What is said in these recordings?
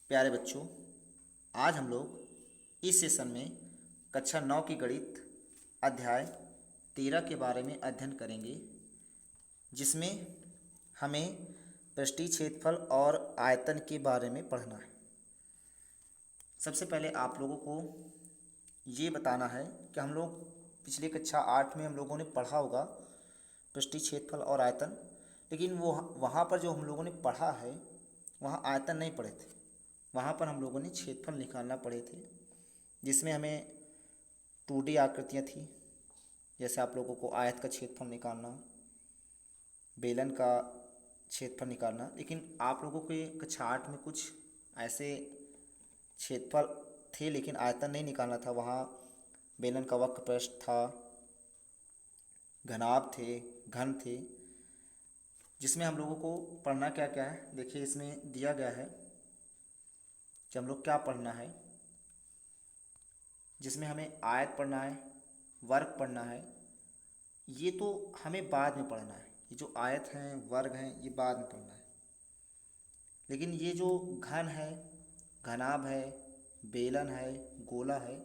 प्यारे बच्चों, आज हम लोग इस सेशन में कक्षा 9 की गणित अध्याय 13 के बारे में अध्ययन करेंगे, जिसमें हमें पृष्ठीय क्षेत्रफल और आयतन के बारे में पढ़ना है। सबसे पहले आप लोगों को ये बताना है कि हम लोग पिछले कक्षा 8 में हम लोगों ने पढ़ा होगा पृष्ठीय क्षेत्रफल और आयतन, लेकिन वो वहाँ पर जो हम लोगों ने पढ़ा है वहाँ आयतन नहीं पढ़े थे। वहाँ पर हम लोगों ने क्षेत्रफल निकालना पड़े थे, जिसमें हमें 2D आकृतियाँ थी। जैसे आप लोगों को आयत का क्षेत्रफल निकालना, बेलन का क्षेत्रफल निकालना। लेकिन आप लोगों के कक्षा 8 में कुछ ऐसे क्षेत्रफल थे लेकिन आयतन नहीं निकालना था। वहाँ बेलन का वक्र पृष्ठ था, घनाभ थे, घन थे, जिसमें हम लोगों को पढ़ना क्या क्या है। देखिए इसमें दिया गया है कि हम लोग क्या पढ़ना है, जिसमें हमें आयत पढ़ना है, वर्ग पढ़ना है। ये तो हमें बाद में पढ़ना है, ये जो आयत हैं, वर्ग हैं, ये बाद में पढ़ना है। लेकिन ये जो घन है, घनाभ है, बेलन है, गोला है,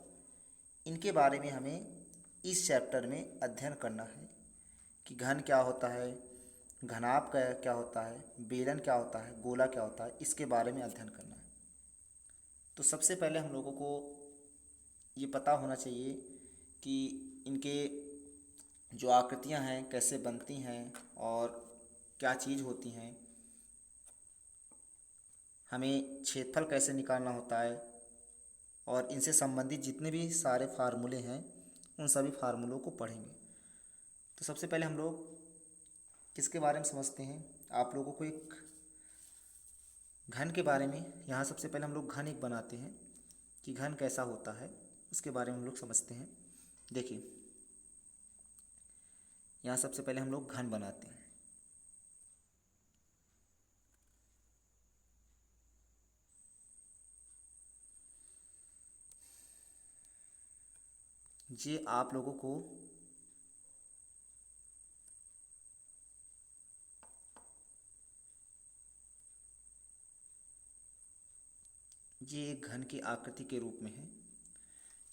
इनके बारे में हमें इस चैप्टर में अध्ययन करना है कि घन क्या होता है, घनाभ का क्या होता है, बेलन क्या होता है, गोला क्या होता है, इसके बारे में अध्ययन करना है। तो सबसे पहले हम लोगों को ये पता होना चाहिए कि इनके जो आकृतियां हैं कैसे बनती हैं और क्या चीज़ होती हैं, हमें क्षेत्रफल कैसे निकालना होता है, और इनसे संबंधित जितने भी सारे फार्मूले हैं उन सभी फार्मूलों को पढ़ेंगे। तो सबसे पहले हम लोग किसके बारे में समझते हैं, आप लोगों को एक घन के बारे में। यहाँ सबसे पहले हम लोग घन एक बनाते हैं कि घन कैसा होता है, उसके बारे में हम लोग समझते हैं। देखिए यहाँ सबसे पहले हम लोग घन बनाते हैं। ये आप लोगों को ये एक घन की आकृति के रूप में है,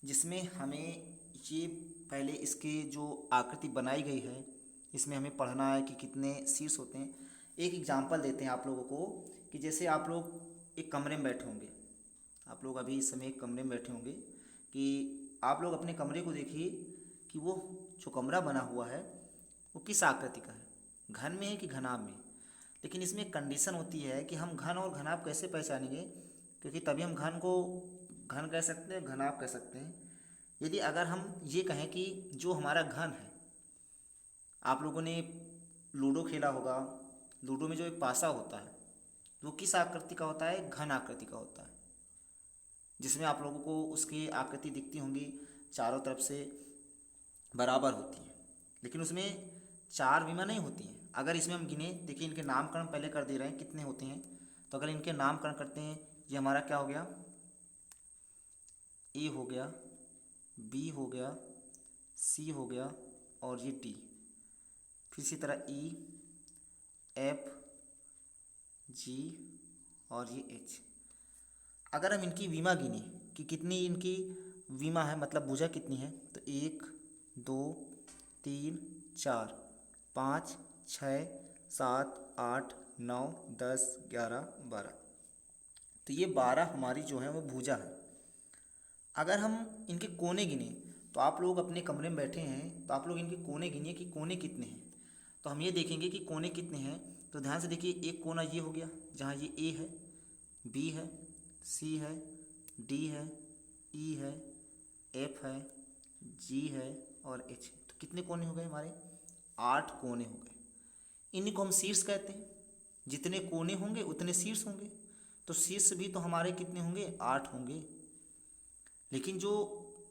जिसमें हमें ये पहले इसकी जो आकृति बनाई गई है इसमें हमें पढ़ना है कि कितने शीर्ष होते हैं। एक एग्जांपल देते हैं आप लोगों को कि जैसे आप लोग एक कमरे में बैठे होंगे, आप लोग अभी इस समय एक कमरे में बैठे होंगे, कि आप लोग अपने कमरे को देखिए कि वो जो कमरा बना हुआ है वो किस आकृति का है, घन में है कि घनाभ में। लेकिन इसमें एक कंडीशन होती है कि हम घन और घनाभ कैसे पहचानेंगे, क्योंकि तभी हम घन को घन कह सकते हैं, घनाभ कह सकते हैं। यदि अगर हम ये कहें कि जो हमारा घन है, आप लोगों ने लूडो खेला होगा, लूडो में जो एक पासा होता है वो किस आकृति का होता है, घन आकृति का होता है, जिसमें आप लोगों को उसकी आकृति दिखती होंगी, चारों तरफ से बराबर होती है, लेकिन उसमें चार विमा नहीं होती हैं। अगर इसमें हम गिने, देखिए इनके नामकरण पहले कर दे रहे हैं कितने होते हैं। तो अगर इनके नामकरण करते हैं, ये हमारा क्या हो गया, ए हो गया, बी हो गया, सी हो गया, और ये डी। फिर इसी तरह ई, एफ, जी और ये एच। अगर हम इनकी विमा गिने कि कितनी इनकी विमा है, मतलब भुजा कितनी है, तो 1 2 3 4 5 6 7 8 9 10 11 12। तो ये 12 हमारी जो है वो भुजा है। अगर हम इनके कोने गिने, तो आप लोग अपने कमरे में बैठे हैं तो आप लोग इनके कोने गिनिए कि कोने कितने हैं। तो हम ये देखेंगे कि कोने कितने हैं। तो ध्यान से देखिए, एक कोना ये हो गया जहाँ ये ए है, बी है, सी है, डी है, ई है, एफ है, जी है और एच है। तो कितने कोने हो गए हमारे, 8 कोने हो गए। इन्हीं को हम शीर्ष कहते हैं। जितने कोने होंगे उतने शीर्ष होंगे, तो शीर्ष भी तो हमारे कितने होंगे, 8 होंगे। लेकिन जो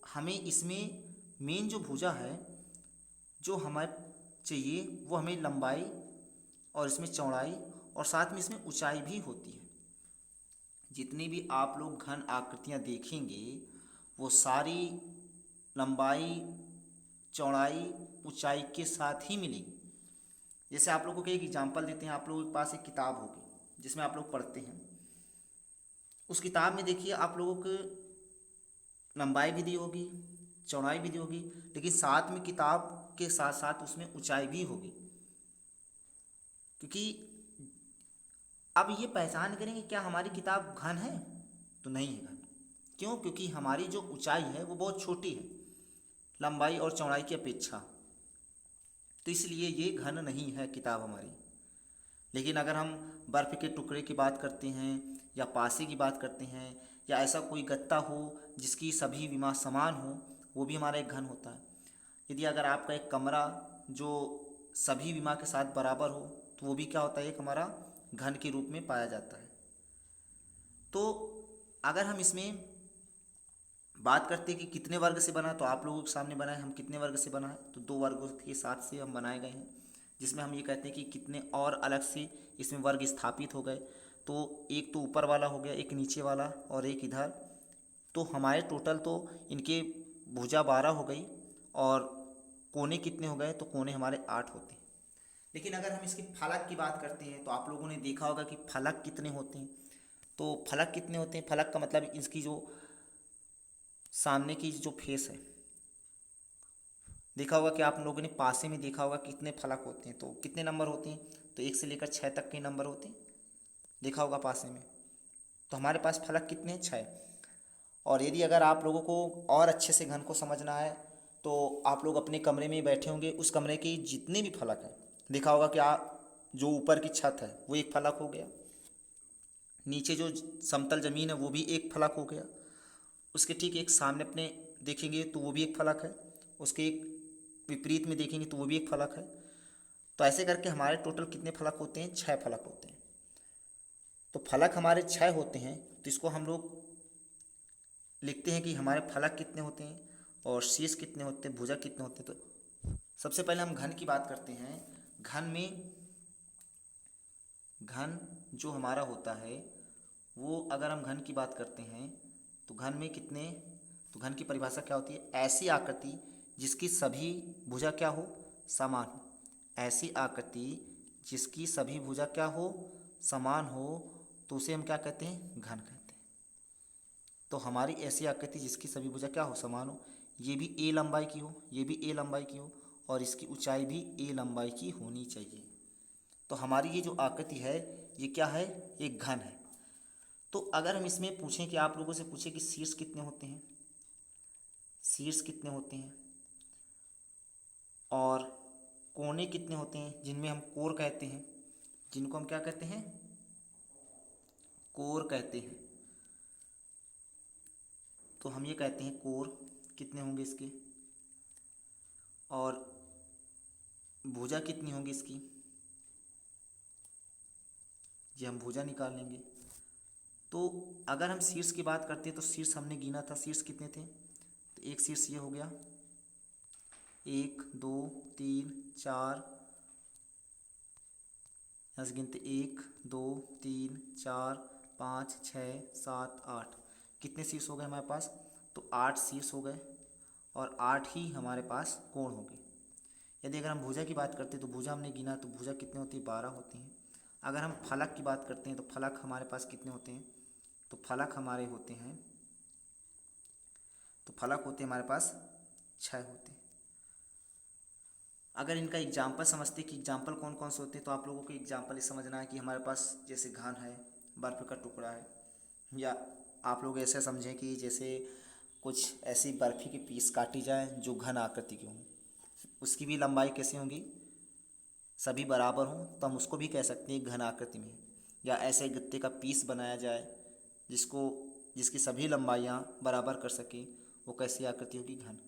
हमें इसमें मेन जो भुजा है जो हमें चाहिए, वो हमें लंबाई और इसमें चौड़ाई और साथ में इसमें ऊंचाई भी होती है। जितनी भी आप लोग घन आकृतियाँ देखेंगे वो सारी लंबाई, चौड़ाई, ऊंचाई के साथ ही मिलेगी। जैसे आप लोगों को एक एग्जांपल देते हैं, आप लोगों के पास एक किताब होगी जिसमें आप लोग पढ़ते हैं, उस किताब में देखिए आप लोगों को लंबाई भी दी होगी, चौड़ाई भी दी होगी, लेकिन साथ में किताब के साथ साथ उसमें ऊंचाई भी होगी। क्योंकि अब ये पहचान करेंगे क्या हमारी किताब घन है, तो नहीं है घन। क्यों? क्योंकि हमारी जो ऊंचाई है वो बहुत छोटी है लंबाई और चौड़ाई की अपेक्षा, तो इसलिए ये घन नहीं है किताब हमारी। लेकिन अगर हम बर्फ़ के टुकड़े की बात करते हैं या पासे की बात करते हैं या ऐसा कोई गत्ता हो जिसकी सभी विमा समान हो, वो भी हमारा एक घन होता है। यदि अगर आपका एक कमरा जो सभी विमा के साथ बराबर हो, तो वो भी क्या होता है, एक हमारा घन के रूप में पाया जाता है। तो अगर हम इसमें बात करते हैं कि कितने वर्ग से बना, तो आप लोगों के सामने बना है हम कितने वर्ग से बना है, तो 2 वर्गों के साथ से हम बनाए गए हैं, जिसमें हम ये कहते हैं कि कितने और अलग से इसमें वर्ग स्थापित हो गए। तो एक तो ऊपर वाला हो गया, एक नीचे वाला और एक इधर। तो हमारे टोटल तो इनके भुजा 12 हो गई और कोने कितने हो गए, तो कोने हमारे 8 होते हैं। लेकिन अगर हम इसके फलक की बात करते हैं तो आप लोगों ने देखा होगा कि फलक कितने होते हैं। तो फलक कितने होते हैं, फलक का मतलब इसकी जो सामने की जो फेस है, देखा होगा कि आप लोगों ने पासे में देखा होगा कितने फलक होते हैं, तो कितने नंबर होते हैं, तो 1 से लेकर 6 तक के नंबर होते हैं, देखा होगा पासे में। तो हमारे पास फलक कितने हैं, 6। और यदि अगर आप लोगों को और अच्छे से घन को समझना है, तो आप लोग अपने कमरे में बैठे होंगे, उस कमरे के जितने भी फलक हैं, देखा होगा कि जो ऊपर की छत है वो एक फलक हो गया, नीचे जो समतल ज़मीन है वो भी एक फलक हो गया, उसके ठीक एक सामने अपने देखेंगे तो वो भी एक फलक है, उसके एक विपरीत में देखेंगे तो वो भी एक फलक है। तो ऐसे करके हमारे टोटल कितने फलक होते हैं, 6 फलक होते हैं। तो फलक हमारे 6 होते हैं, तो इसको हम लोग लिखते हैं कि हमारे फलक कितने होते हैं और शीर्ष कितने होते हैं, भुजा कितने होते हैं। तो सबसे पहले हम घन की बात करते हैं। घन जो हमारा होता है वो, अगर हम घन की बात करते हैं तो घन में कितने, तो घन की परिभाषा क्या होती है, ऐसी आकृति जिसकी सभी भुजा क्या हो, समान हो। ऐसी आकृति जिसकी सभी भुजा क्या हो, समान हो, तो उसे हम क्या कहते हैं, घन कहते हैं। तो हमारी ऐसी आकृति जिसकी सभी भुजा क्या हो, समान हो, ये भी ए लंबाई की हो, ये भी ए लंबाई की हो, और इसकी ऊंचाई भी ए लंबाई की होनी चाहिए। तो हमारी ये जो आकृति है ये क्या है, एक घन है। तो अगर हम इसमें पूछें कि आप लोगों से पूछें कि शीर्ष कितने होते हैं, शीर्ष कितने होते हैं और कोने कितने होते हैं, जिनमें हम कोर कहते हैं, जिनको हम क्या कहते हैं, कोर कहते हैं। तो हम ये कहते हैं कोर कितने होंगे इसके, और भुजा कितनी होंगी इसकी, ये हम भुजा निकाल लेंगे। तो अगर हम शीर्ष की बात करते हैं तो शीर्ष हमने गिना था, शीर्ष कितने थे, तो एक शीर्ष ये हो गया, 1 2 3 4, यहाँ से गिनते 1 2 3 4 5 6 7 8, कितने शीर्ष हो गए हमारे पास, तो 8 शीर्ष हो गए और 8 ही हमारे पास कोण हो गए। यदि अगर हम भुजा की बात करते हैं तो भुजा हमने गिना, तो भुजा कितने होती है, 12 होती हैं। अगर हम फलक की बात करते हैं तो फलक हमारे पास कितने होते हैं, तो फलक हमारे होते हैं, तो फलक होते हैं हमारे पास 6 होते हैं। अगर इनका एग्जाम्पल समझते कि एग्जाम्पल कौन कौन से होते हैं, तो आप लोगों को एग्जाम्पल ये समझना है कि हमारे पास जैसे घन है, बर्फ़ का टुकड़ा है, या आप लोग ऐसे समझें कि जैसे कुछ ऐसी बर्फ़ी की पीस काटी जाए जो घन आकृति की हों, उसकी भी लंबाई कैसी होंगी, सभी बराबर हों, तो हम उसको भी कह सकते हैं घन आकृति में। या ऐसे गत्ते का पीस बनाया जाए जिसकी सभी लंबाइयाँ बराबर कर सके, वो कैसी आकृति होगी, घन।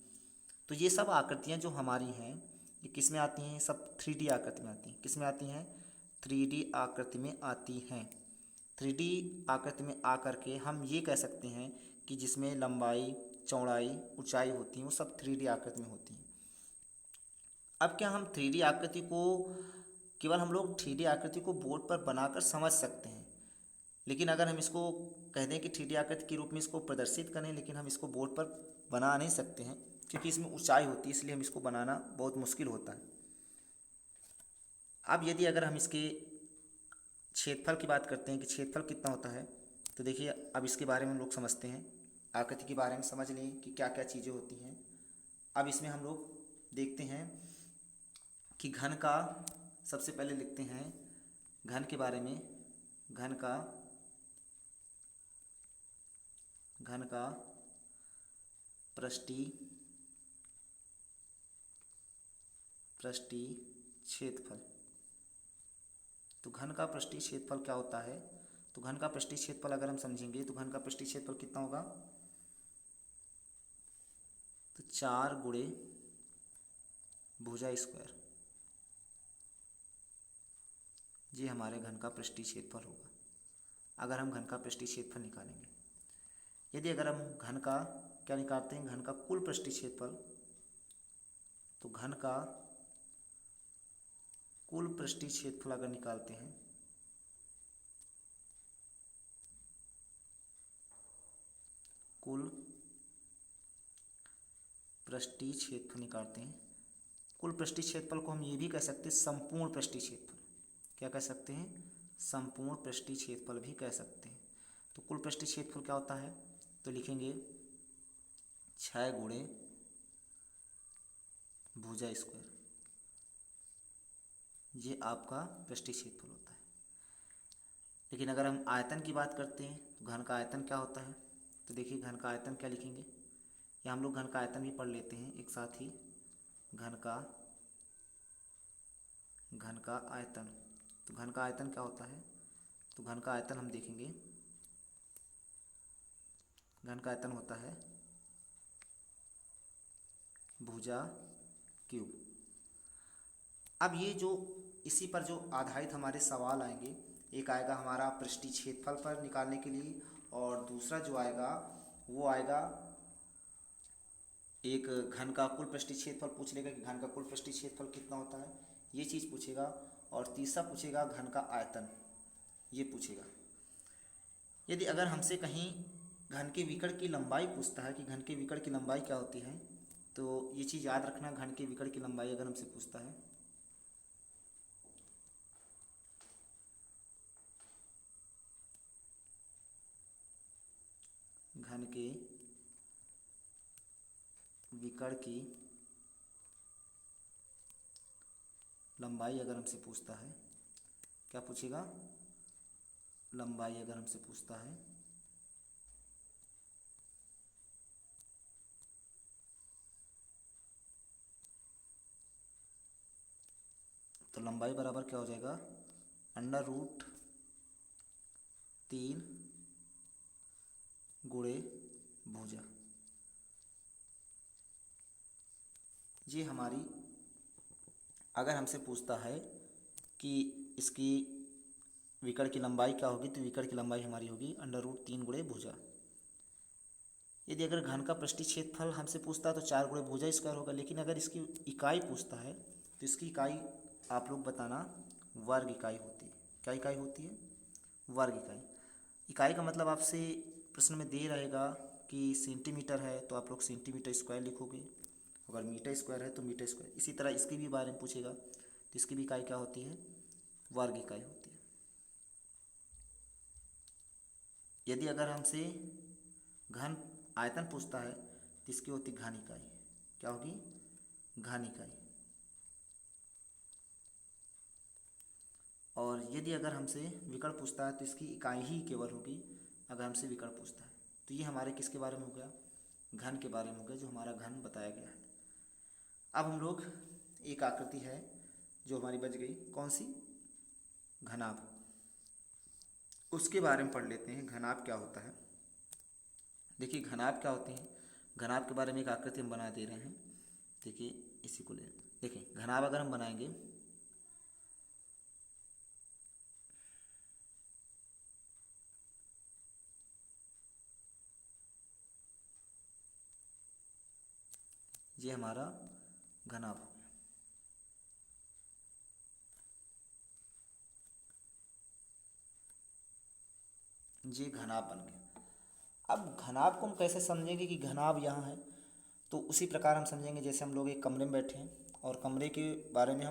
तो ये सब आकृतियाँ जो हमारी हैं ये किस में आती हैं, सब 3D आकृति में आती हैं। किस में आती हैं, 3D आकृति में आती हैं। 3D आकृति में आकर के हम ये कह सकते हैं कि जिसमें लंबाई चौड़ाई ऊंचाई होती हैं वो सब 3D आकृति में होती हैं। अब क्या हम 3D आकृति को केवल हम लोग 3D आकृति को बोर्ड पर बनाकर समझ सकते हैं, लेकिन अगर हम इसको कह दें कि 3D आकृति के रूप में इसको प्रदर्शित करें, लेकिन हम इसको बोर्ड पर बना नहीं सकते हैं क्योंकि इसमें ऊंचाई होती है, इसलिए हम इसको बनाना बहुत मुश्किल होता है। अब यदि अगर हम इसके क्षेत्रफल की बात करते हैं कि क्षेत्रफल कितना होता है, तो देखिए अब इसके बारे में हम लोग समझते हैं, आकृति के बारे में समझ लें कि क्या क्या चीज़ें होती हैं। अब इसमें हम लोग देखते हैं कि घन का, सबसे पहले लिखते हैं घन के बारे में। घन का पृष्ठीय क्षेत्रफल। तो घन का पृष्ठीय क्षेत्रफल क्या होता है? तो घन का पृष्ठीय क्षेत्रफल अगर हम समझेंगे तो घन का पृष्ठीय क्षेत्रफल कितना होगा? तो 4 गुणे भुजा स्क्वायर, ये हमारे घन का पृष्ठीय क्षेत्रफल होगा अगर हम घन का पृष्ठीय क्षेत्रफल निकालेंगे। यदि अगर हम घन का क्या निकालते हैं, घन का कुल पृष्ठीय क्षेत्रफल, तो घन का कुल पृष्ठीय क्षेत्रफल अगर निकालते हैं कुल पृष्ठीय क्षेत्रफल निकालते हैं। कुल पृष्ठीय क्षेत्रफल को हम ये भी कह सकते हैं संपूर्ण पृष्ठीय क्षेत्रफल। क्या कह सकते हैं? संपूर्ण पृष्ठीय क्षेत्रफल भी कह सकते हैं। तो कुल पृष्ठीय क्षेत्रफल क्या होता है? तो लिखेंगे 6 गुणे भुजा स्क्वायर, ये आपका पृष्ठीय क्षेत्रफल होता है। लेकिन अगर हम आयतन की बात करते हैं तो घन का आयतन क्या होता है? तो देखिए घन का आयतन क्या लिखेंगे, या हम लोग घन का आयतन भी पढ़ लेते हैं एक साथ ही। घन का आयतन, तो घन का आयतन क्या होता है? तो घन का आयतन हम देखेंगे, घन का आयतन होता है भुजा क्यूब। अब ये जो इसी पर जो आधारित हमारे सवाल आएंगे, एक आएगा हमारा पृष्ठीय क्षेत्रफल पर निकालने के लिए, और दूसरा जो आएगा वो आएगा एक घन का कुल पृष्ठीय क्षेत्रफल पूछ लेगा कि घन का कुल पृष्ठीय क्षेत्रफल कितना होता है, ये चीज़ पूछेगा। और तीसरा पूछेगा घन का आयतन, ये पूछेगा। यदि अगर हमसे कहीं घन के विकर्ण की लंबाई पूछता है कि घन के विकर्ण की लंबाई क्या होती है, तो ये चीज़ याद रखना, घन के विकर्ण की लंबाई अगर हमसे पूछता है, घन के विकर्ण की लंबाई अगर हमसे पूछता है, क्या पूछेगा? लंबाई अगर हमसे पूछता है, तो लंबाई बराबर क्या हो जाएगा? √3 गुणे भुजा। ये हमारी, अगर हमसे पूछता है कि इसकी विकर्ण की लंबाई क्या होगी, तो विकर्ण की लंबाई हमारी होगी √3 गुणे भुजा। यदि अगर घन का पृष्ठीय क्षेत्रफल हमसे पूछता है तो 4 गुणे भुजा स्क्वायर होगा। लेकिन अगर इसकी इकाई पूछता है तो इसकी इकाई आप लोग बताना वर्ग इकाई होती है। क्या इकाई होती है? वर्ग इकाई। इकाई का मतलब आपसे प्रश्न में दे रहेगा कि सेंटीमीटर है तो आप लोग सेंटीमीटर स्क्वायर लिखोगे, अगर मीटर स्क्वायर है तो मीटर स्क्वायर। इसी तरह इसकी भी बारे में पूछेगा तो इसकी भी इकाई क्या होती है? वर्ग इकाई होती है। यदि अगर हमसे घन आयतन पूछता है तो इसकी होती घन इकाई। क्या होगी? घन इकाई। और यदि अगर हमसे विकर्ण पूछता है तो इसकी इकाई ही केवल होगी अगर हमसे विकर्ण पूछता है। तो ये हमारे किसके बारे में हो गया? घन के बारे में हो गया, जो हमारा घन बताया गया है। अब हम लोग एक आकृति है जो हमारी बच गई, कौन सी? घनाभ। उसके बारे में पढ़ लेते हैं, घनाभ क्या होता है। देखिए घनाभ क्या होते हैं, घनाभ के बारे में एक आकृति हम बना दे रहे हैं। देखिए इसी को ले, देखिए घनाभ अगर हम बनाएंगे, ये हमारा घनाभ हो गया। ये घनाभ बन गया। अब घनाभ को हम कैसे समझेंगे कि घनाभ यहाँ है, तो उसी प्रकार हम समझेंगे जैसे हम लोग एक कमरे में बैठे हैं और कमरे के बारे में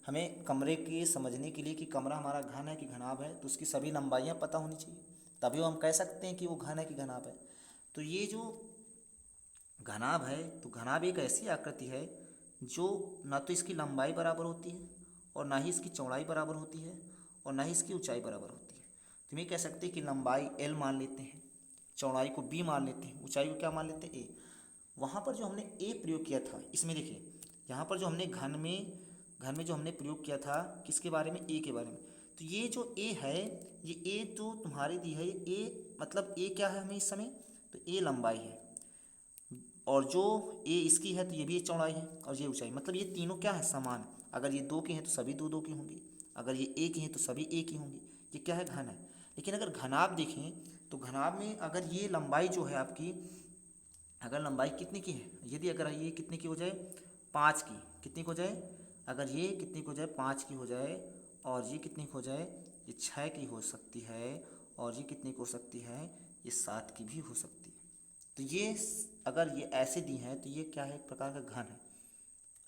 हमें कमरे के समझने के लिए कि कमरा हमारा घन है कि घनाभ है, तो उसकी सभी लंबाइयाँ पता होनी चाहिए। तभी हम कह सकते हैं कि वो घन है कि घनाभ है। तो ये जो घनाभ है, तो घनाभ एक ऐसी आकृति है जो ना तो इसकी लंबाई बराबर होती है और ना ही इसकी चौड़ाई बराबर होती है और ना ही इसकी ऊंचाई बराबर होती है। तो हम ये कह सकते हैं कि लंबाई l मान लेते हैं, चौड़ाई को b मान लेते हैं, ऊंचाई को क्या मान लेते हैं, a। वहाँ पर जो हमने a प्रयोग किया था, इसमें देखिए यहाँ पर जो हमने घन में जो हमने प्रयोग किया था किसके बारे में, a के बारे में। तो ये जो a है, ये a जो तुम्हारी दी है, ये a मतलब a क्या है हमें इस समय, तो a लंबाई है और जो a इसकी है तो ये भी चौड़ाई है और ये ऊंचाई, मतलब ये तीनों क्या है, समान। अगर ये दो की हैं तो सभी दो दो की होंगी, अगर ये एक ही हैं तो सभी एक ही होंगी। ये क्या है, घन है। लेकिन अगर घनाभ देखें तो घनाभ में अगर ये लंबाई जो है आपकी, अगर लंबाई कितनी की है, यदि अगर ये कितने की हो जाए, 5 की, कितनी की हो जाए, अगर ये कितनी की हो जाए, 5 की हो जाए, और ये कितनी की हो जाए, ये 6 की हो सकती है, और ये कितनी की हो सकती है, ये 7 की भी हो सकती है। तो ये अगर ये ऐसे दी हैं तो ये क्या है, एक प्रकार का घन है।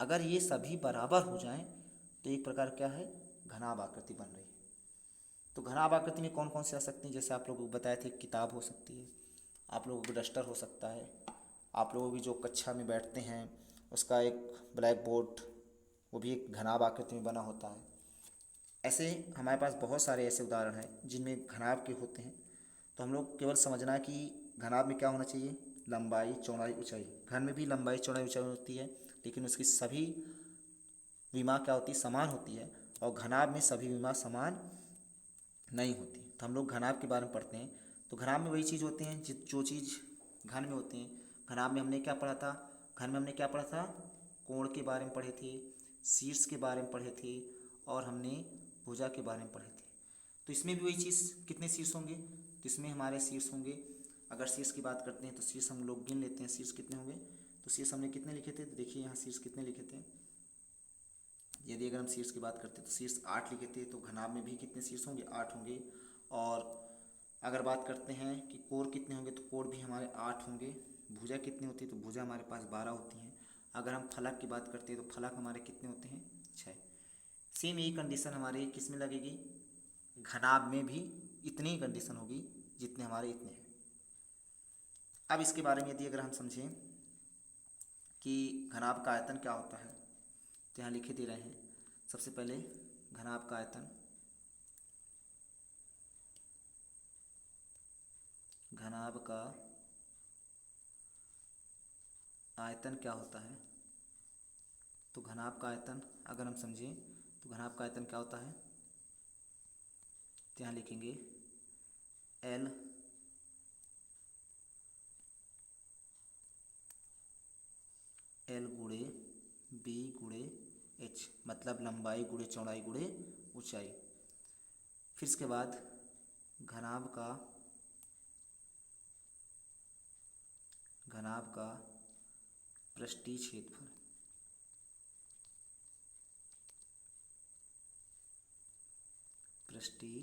अगर ये सभी बराबर हो जाएं तो एक प्रकार क्या है, घनाभ आकृति बन रही है। तो घनाभ आकृति में कौन कौन से आ सकती हैं, जैसे आप लोगों को बताए थे, किताब हो सकती है, आप लोगों को डस्टर हो सकता है, आप लोग भी जो कक्षा में बैठते हैं उसका एक ब्लैक बोर्ड, वो भी एक घनाभ आकृति में बना होता है। ऐसे हमारे पास बहुत सारे ऐसे उदाहरण हैं जिनमें घनाभ के होते हैं। तो हम लोग केवल समझना कि घनाभ में क्या होना चाहिए, लंबाई चौड़ाई ऊंचाई। घन में भी लंबाई चौड़ाई ऊंचाई होती है, लेकिन उसकी सभी विमा क्या होती है, समान होती है, और घनाभ में सभी विमा समान नहीं होती। तो हम लोग घनाभ के बारे में पढ़ते हैं। तो घनाभ में वही चीज़ होते हैं जो चीज़ घन में होती हैं। घनाभ में हमने क्या पढ़ा था, घन में हमने क्या पढ़ा था, कोण के बारे में पढ़े थे, शीर्ष के बारे में पढ़े थे, और हमने भुजा के बारे में पढ़े थे। तो इसमें भी वही चीज़, कितने शीर्ष होंगे, तो इसमें हमारे शीर्ष होंगे, अगर शीर्ष की बात करते हैं तो शीर्ष हम लोग गिन लेते हैं, शीर्ष कितने होंगे। तो शीर्ष हमने कितने लिखे थे, तो देखिए यहाँ शीर्ष कितने लिखे थे। यदि अगर हम शीर्ष की बात करते हैं तो शीर्ष 8 लिखे थे। तो घनाभ में भी कितने शीर्ष होंगे, 8 होंगे। और अगर बात करते हैं कि कोण कितने होंगे, तो कोण भी हमारे 8 होंगे। भुजा कितनी होती है, तो भुजा हमारे पास 12 होती हैं। अगर हम फलक की बात करते हैं तो फलक हमारे कितने होते हैं, 6। सेम यही कंडीशन हमारे किस में लगेगी, घनाभ में भी इतनी ही कंडीशन होगी जितने हमारे इतने हैं। अब इसके बारे में यदि अगर हम समझें कि घनाभ का आयतन क्या होता है, तो यहाँ लिखे दे रहे हैं। सबसे पहले घनाभ का आयतन, घनाभ का आयतन क्या होता है, तो घनाभ का आयतन अगर हम समझें तो घनाभ का आयतन क्या होता है, तो यहाँ लिखेंगे L गुणे B गुणे H, मतलब लंबाई गुणे चौड़ाई गुणे ऊंचाई। फिर इसके बाद घनाभ का पृष्ठीय क्षेत्रफल, पृष्ठीय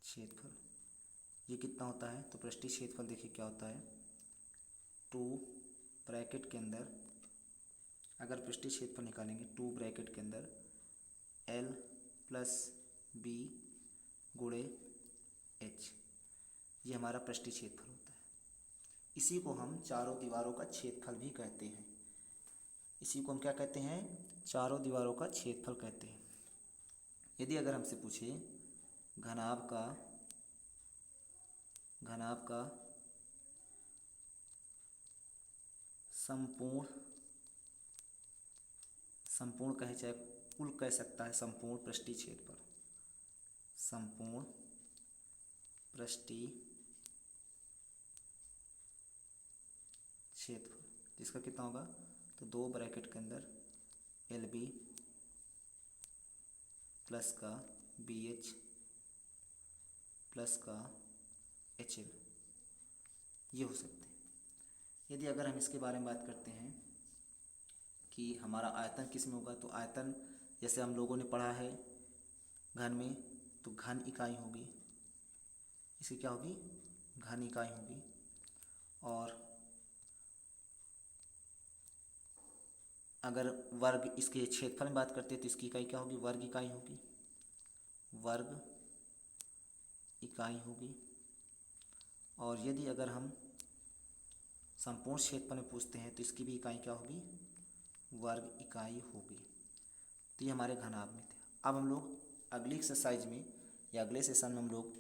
क्षेत्रफल ये कितना होता है, तो पृष्ठीय क्षेत्रफल देखिए क्या होता है, 2 ब्रैकेट के अंदर, अगर पृष्ठीय क्षेत्रफल निकालेंगे 2 ब्रैकेट के अंदर L प्लस B गुणे H, ये हमारा पृष्ठीय क्षेत्रफल होता है। इसी को हम चारों दीवारों का क्षेत्रफल भी कहते हैं। इसी को हम क्या कहते हैं, चारों दीवारों का क्षेत्रफल कहते हैं। यदि अगर हमसे पूछे घनाभ का संपूर्ण कहे चाहे कुल कह सकता है, संपूर्ण पृष्ठीय क्षेत्रफल, संपूर्ण पृष्ठीय क्षेत्रफल जिसका कितना होगा, तो 2 ब्रैकेट के अंदर LB प्लस का BH प्लस का HL, ये हो सकते हैं। यदि अगर हम इसके बारे में बात करते हैं कि हमारा आयतन किस में होगा, तो आयतन जैसे हम लोगों ने पढ़ा है घन में, तो घन इकाई होगी, इसकी क्या होगी, घन इकाई होगी। और अगर वर्ग इसके क्षेत्रफल में बात करते हैं तो इसकी इकाई क्या होगी, वर्ग इकाई होगी, वर्ग इकाई होगी। और यदि अगर हम संपूर्ण क्षेत्रफल में पूछते हैं तो इसकी भी इकाई क्या होगी, वर्ग इकाई होगी। तो ये हमारे घनाभ में थे। अब हम लोग अगली एक्सरसाइज में या अगले सेशन में हम लोग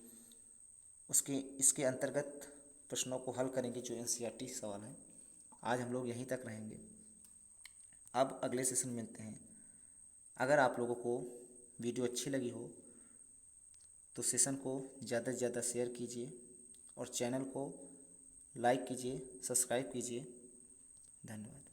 इसके अंतर्गत प्रश्नों को हल करेंगे जो एनसीईआरटी सवाल हैं। आज हम लोग यहीं तक रहेंगे। अब अगले सेशन में मिलते हैं। अगर आप लोगों को वीडियो अच्छी लगी हो तो सेशन को ज़्यादा से ज़्यादा शेयर कीजिए और चैनल को लाइक कीजिए, सब्सक्राइब कीजिए। धन्यवाद।